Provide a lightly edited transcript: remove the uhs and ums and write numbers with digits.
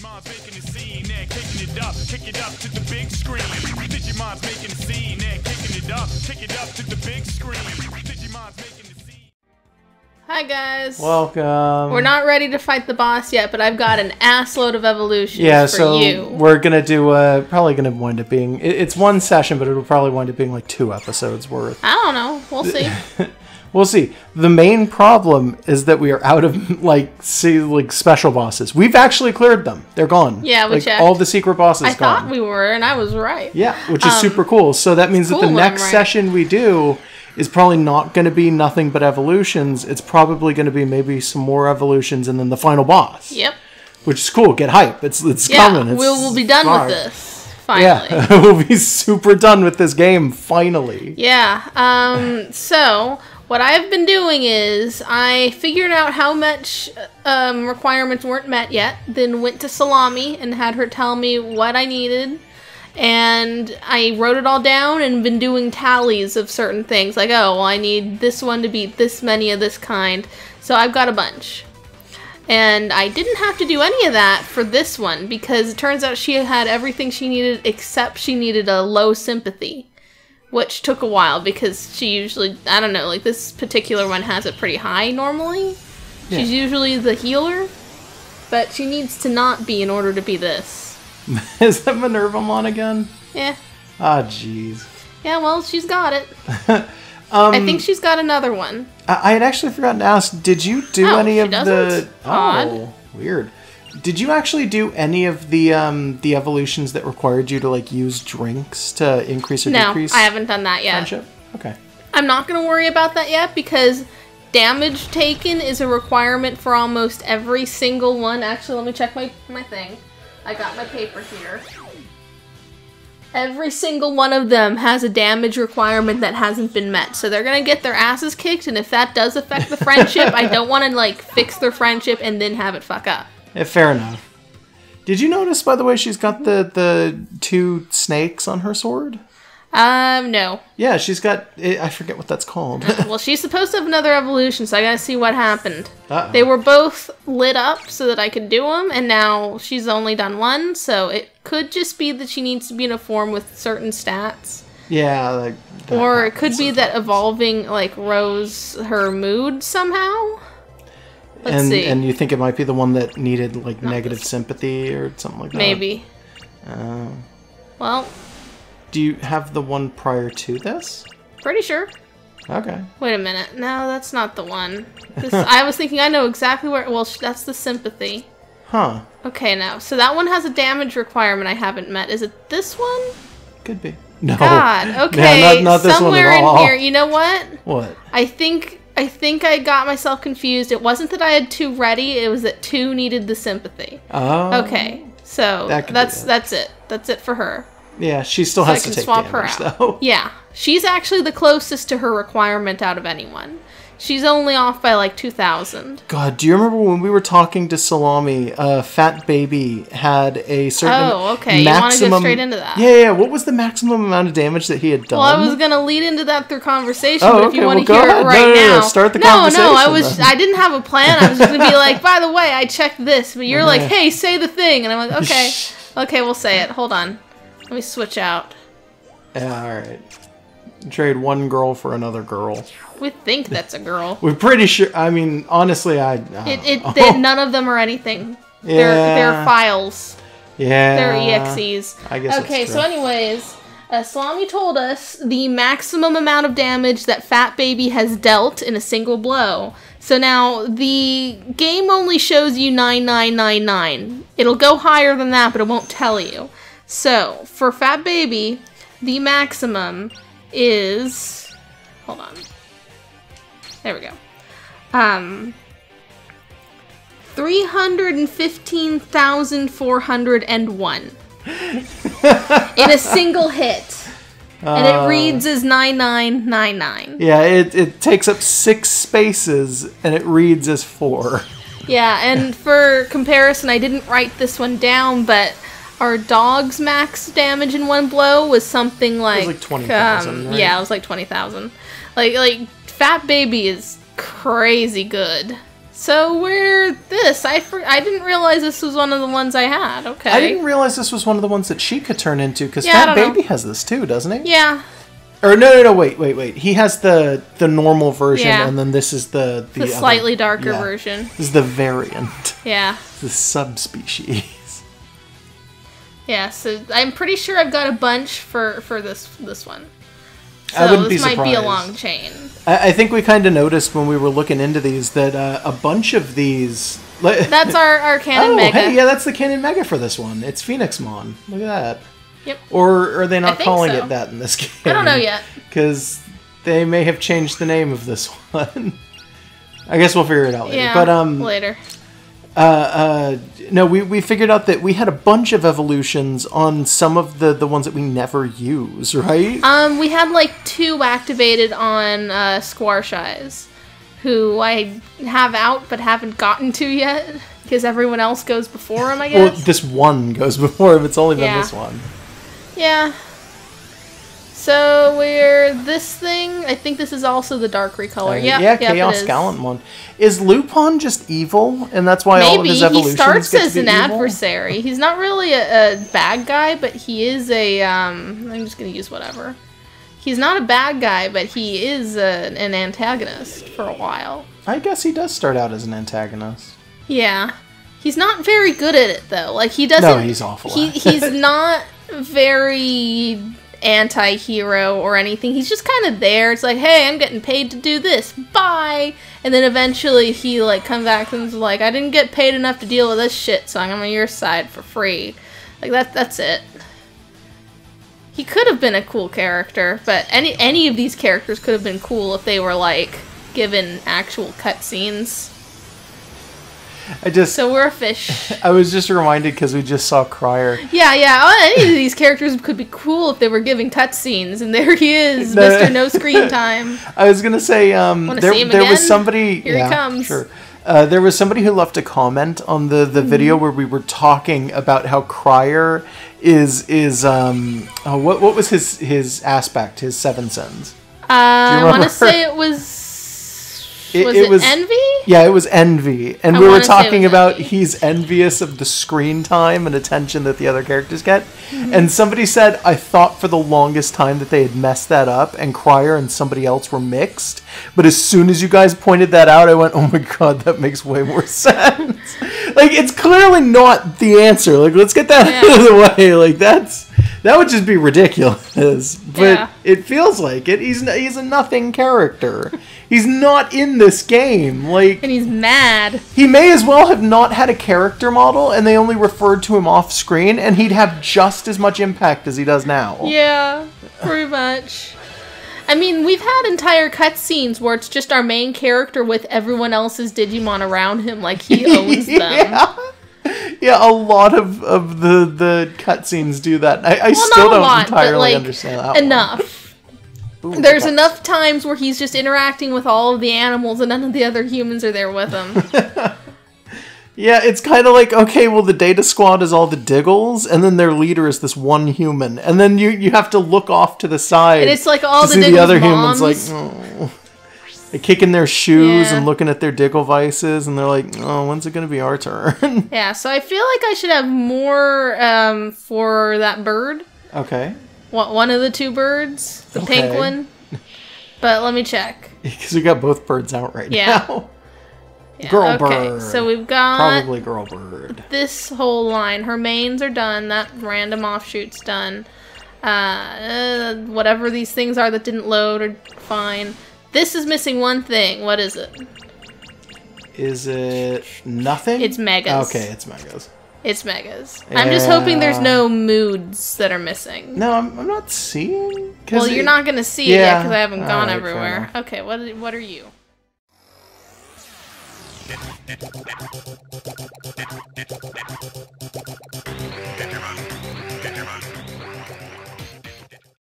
Digimon's making a scene, they're kicking it up, kick it up to the big screen. Digimon's making a scene, they're kicking it up, kick it up to the big screen. Digimon's making a scene. Hi guys. Welcome. We're not ready to fight the boss yet, but I've got an assload of evolutions for so you. We're gonna do probably gonna wind up being it's one session, but it'll probably wind up being like 2 episodes worth. I don't know. We'll see. We'll see. The main problem is that we are out of special bosses. We've actually cleared them. They're gone. Yeah, we checked. All the secret bosses I gone. thought we were, and I was right. Yeah, which is super cool. So that means that the next session we do is probably not going to be nothing but evolutions. It's probably going to be maybe some more evolutions and then the final boss. Yep. Which is cool. Get hype. It's coming. We'll be done with this. Finally. Yeah, we'll be super done with this game, finally. Yeah, so what I've been doing is I figured out how much requirements weren't met yet, then went to Salami and had her tell me what I needed, and I wrote it all down and been doing tallies of certain things, like, oh, well, I need this one to beat this many of this kind, so I've got a bunch. And I didn't have to do any of that for this one, because it turns out she had everything she needed except she needed a low sympathy. Which took a while, because she usually, I don't know, like this particular one has it pretty high normally. Yeah. She's usually the healer, but she needs to not be in order to be this. Is that Minervamon again? Yeah. Ah, jeez. Yeah, well, she's got it. I think she's got another one. I had actually forgotten to ask, did you do any of the... Odd. Oh, weird. Did you actually do any of the evolutions that required you to use drinks to increase or decrease? No, I haven't done that yet. Friendship? Okay. I'm not going to worry about that yet because damage taken is a requirement for almost every single one. Actually, let me check my thing. I got my paper here. Every single one of them has a damage requirement that hasn't been met. So they're going to get their asses kicked, and if that does affect the friendship, I don't want to fix their friendship and then have it fuck up. Yeah, fair enough. Did you notice, by the way, she's got the 2 snakes on her sword? No. Yeah, she's got... I forget what that's called. Well, she's supposed to have another evolution, so I gotta see what happened. Uh-oh. They were both lit up so that I could do them, and now she's only done one, so it could just be that she needs to be in a form with certain stats. Yeah, or it could be that evolving, rose her mood somehow. Let's see. And you think it might be the one that needed, negative sympathy or something like that? Maybe. Well... Do you have the one prior to this? Pretty sure. Okay. Wait a minute. No, that's not the one. I was thinking I know exactly where... Well, that's the sympathy. Huh. Okay, now. So that one has a damage requirement I haven't met. Is it this one? Could be. No. God, okay. Yeah, not this somewhere one at all. In here. You know what? What? I think I got myself confused. It wasn't that I had 2 ready. It was that 2 needed the sympathy. Oh. Okay. So that's it. That's it for her. Yeah, she still has to take damage, though. Yeah. She's actually the closest to her requirement out of anyone. She's only off by 2,000. God, do you remember when we were talking to Salami, Fat Baby had a certain Oh, okay. maximum... You want to go straight into that? Yeah. What was the maximum amount of damage that he had done? Well, I was going to lead into that through conversation, but if you want to hear it right now... Start the conversation. No, I didn't have a plan. I was just going to be like, by the way, I checked this. But you're like, hey, say the thing. And I'm like, okay. Okay, we'll say it. Hold on. Let me switch out. Yeah, alright. Trade one girl for another girl. We think that's a girl. We're pretty sure. I mean, honestly, none of them are anything. Yeah. They're files. Yeah. They're EXEs. I guess okay, that's true. So anyways, Salami told us the maximum amount of damage that Fat Baby has dealt in a single blow. So now, the game only shows you 9999. It'll go higher than that, but it won't tell you. So, for Fat Baby, the maximum is... Hold on. There we go. 315,401. In a single hit. And it reads as 9999. Yeah, it takes up 6 spaces, and it reads as 4. Yeah, and for comparison, I didn't write this one down, but... Our dog's max damage in one blow was something like... It was 20,000, right? Yeah, it was 20,000. Like, Fat Baby is crazy good. So we're this. I didn't realize this was one of the ones I had. Okay. I didn't realize this was one of the ones that she could turn into, because Yeah, Fat Baby has this too, doesn't he? Yeah. Or no, wait. He has the normal version, and then this is the slightly darker version. This is the variant. Yeah. The subspecies. Yeah, so I'm pretty sure I've got a bunch for this one. So I wouldn't be this might surprised. be a long chain. I think we kind of noticed when we were looking into these that a bunch of these... That's our Canon Mega. Hey, yeah, that's the Canon Mega for this one. It's Phoenixmon. Look at that. Yep. Or are they not calling so. it that in this game? I don't know yet. Because they may have changed the name of this one. I guess we'll figure it out later. Yeah, but, later. No, we figured out that we had a bunch of evolutions on some of the ones that we never use, right? We had like 2 activated on Squarsh Eyes, who I have out but haven't gotten to yet, because everyone else goes before him, I guess. Well, this one goes before him. It's only been this one. Yeah. So we're this thing. I think this is also the dark recolor. Yeah, Chaos Gallantmon. Is Lupin just evil, and that's why all of his evolutions he starts get as to be an evil? adversary. He's not really a bad guy, but he is a. I'm just gonna use whatever. He's not a bad guy, but he is an antagonist for a while. I guess he does start out as an antagonist. Yeah, he's not very good at it though. Like he doesn't. No, he's awful. He's not very anti-hero or anything. He's just kind of there. It's like, hey, I'm getting paid to do this. Bye. And then eventually he like comes back and is like, I didn't get paid enough to deal with this shit, so I'm on your side for free. Like that's it. He could have been a cool character, but any of these characters could have been cool if they were like given actual cutscenes. So we're a fish. I was just reminded because we just saw Crier. Yeah. Any of these characters could be cool if they were giving cutscenes, and there he is, Mr. No Screen Time. I was gonna say, there was somebody. Here he comes. Sure. There was somebody who left a comment on the video where we were talking about how Crier is what was his aspect, his 7 sins? I want to say it was. Was it envy? Yeah, it was envy. And we were talking about he's envious of the screen time and attention that the other characters get. Mm-hmm. And somebody said, I thought for the longest time that they had messed that up and Crier and somebody else were mixed. But as soon as you guys pointed that out, I went, oh my god, that makes way more sense. Like, it's clearly not the answer. Like, let's get that out of the way. Like, that would just be ridiculous. But it feels like it. He's a nothing character. He's not in this game. Like, and he's mad. He may as well have not had a character model, and they only referred to him off screen, and he'd have just as much impact as he does now. Yeah, pretty much. I mean, we've had entire cutscenes where it's just our main character with everyone else's Digimon around him, like he owns them. Yeah, a lot of the cutscenes do that. I still don't entirely understand that enough. Ooh, there's enough times where he's just interacting with all of the animals and none of the other humans are there with him. Yeah, it's kind of like, okay, well, the Data Squad is all the Diggles, and then their leader is this one human. And then you have to look off to the side. And it's like all the other humans like, oh. They're kicking their shoes and looking at their Diggle Vices, and they're like, oh, when's it going to be our turn? Yeah, so I feel like I should have more for that bird. Okay. One of the 2 birds, the pink one. But let me check. Because we got both birds out right now. Yeah, girl bird. So we've got probably girl bird. This whole line. Her mains are done. That random offshoot's done. Whatever these things are that didn't load are fine. This is missing one thing. What is it? Is it nothing? It's Megas. Okay, it's Megas. It's Megas. Yeah. I'm just hoping there's no moods that are missing. No, I'm not seeing. Well, you're not going to see it yet because I haven't gone everywhere. Okay, what are you?